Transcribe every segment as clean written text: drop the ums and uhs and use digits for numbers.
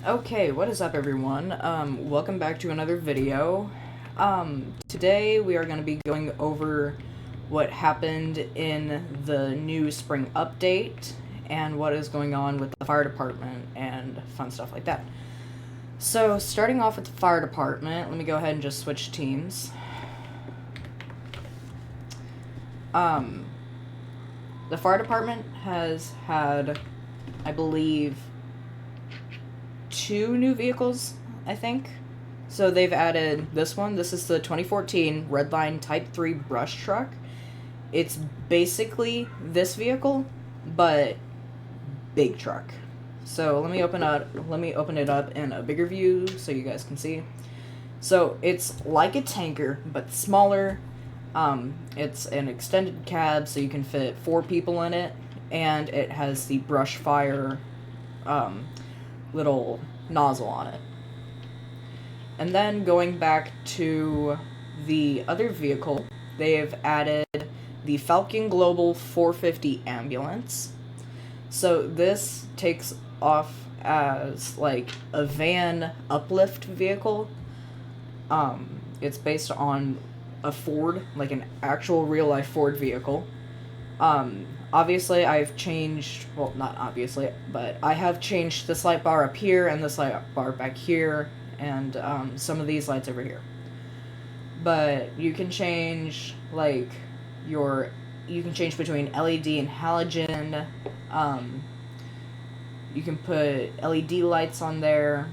Okay, what is up everyone? Welcome back to another video. Today we are going to be going over what happened in the new spring update and what is going on with the fire department and fun stuff like that. So, starting off with the fire department, let me go ahead and just switch teams. The fire department has had, I believe, 2 new vehicles, I think. So they've added this one. This is the 2014 Redline Type 3 brush truck. It's basically this vehicle, but big truck. So let me open it up in a bigger view so you guys can see. So it's like a tanker, but smaller. It's an extended cab, so you can fit 4 people in it, and it has the brush fire little nozzle on it. And then going back to the other vehicle, they have added the Falcon Global 450 ambulance. So this takes off as like a van uplift vehicle. It's based on a Ford, like an actual real life Ford vehicle. Obviously I've changed, well, not obviously, but I have changed this light bar up here and this light bar back here, and some of these lights over here. But you can change, like, you can change between LED and halogen. You can put LED lights on there.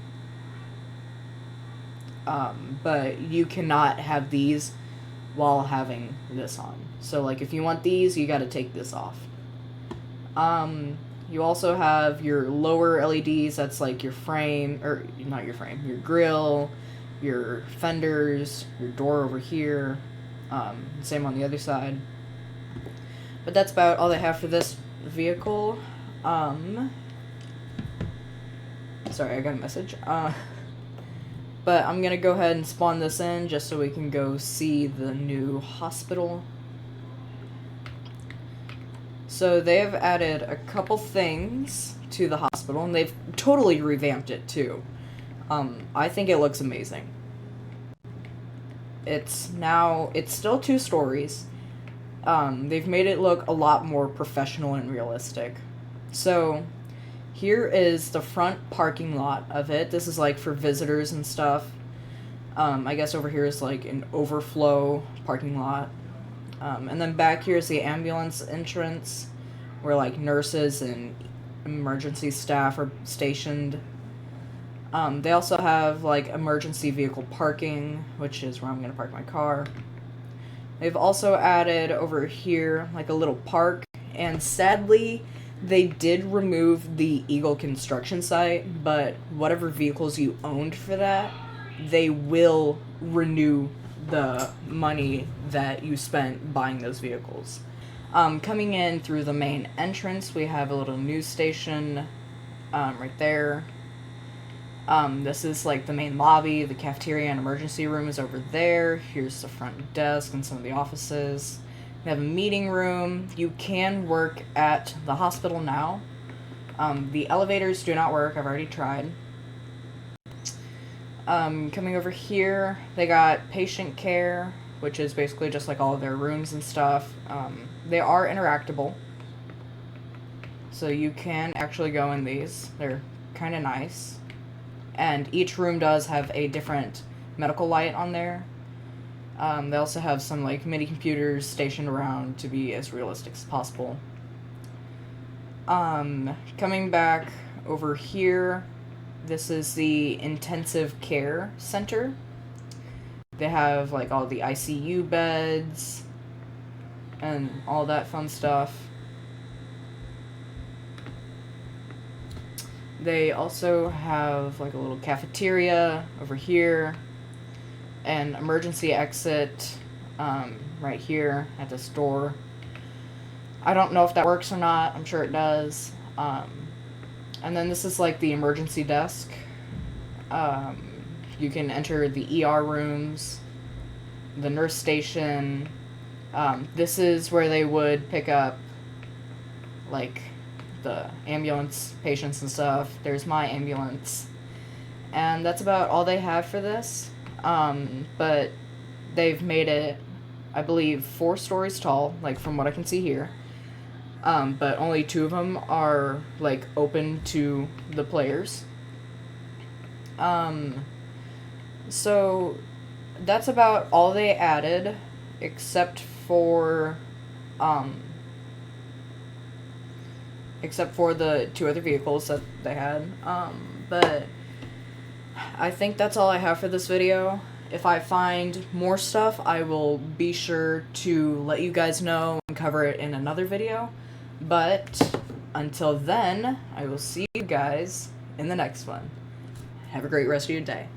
But you cannot have these while having this on. So, like, if you want these, you gotta take this off. You also have your lower LEDs, that's like your frame, or not your frame, your grill, your fenders, your door over here, same on the other side. But that's about all they have for this vehicle. Sorry, I got a message. But I'm gonna go ahead and spawn this in just so we can go see the new hospital. So they have added a couple things to the hospital, and they've totally revamped it too. I think it looks amazing. It's still 2 stories. They've made it look a lot more professional and realistic. So here is the front parking lot of it. This is like for visitors and stuff. I guess over here is like an overflow parking lot. And then back here is the ambulance entrance, where like nurses and emergency staff are stationed. They also have like emergency vehicle parking, which is where I'm going to park my car. They've also added over here like a little park, and sadly they did remove the Eagle construction site, but whatever vehicles you owned for that, they will renew the money that you spent buying those vehicles. Coming in through the main entrance, we have a little news station right there. This is like the main lobby. The cafeteria and emergency room is over there. Here's the front desk and some of the offices. We have a meeting room. You can work at the hospital now. The elevators do not work. I've already tried. Coming over here, they got patient care, which is basically just like all of their rooms and stuff. They are interactable, so you can actually go in these. They're kind of nice. And each room does have a different medical light on there. They also have some like mini computers stationed around to be as realistic as possible. Coming back over here, this is the intensive care center. They have like all the ICU beds and all that fun stuff. They also have like a little cafeteria over here, an emergency exit right here at this door. I don't know if that works or not. I'm sure it does. And then this is like the emergency desk. You can enter the ER rooms, the nurse station. This is where they would pick up like the ambulance patients and stuff. There's my ambulance. And that's about all they have for this. But they've made it, I believe, 4 stories tall, like from what I can see here. But only 2 of them are like open to the players. So that's about all they added, except for the 2 other vehicles that they had. But I think that's all I have for this video. If I find more stuff, I will be sure to let you guys know and cover it in another video. But until then, I will see you guys in the next one. Have a great rest of your day.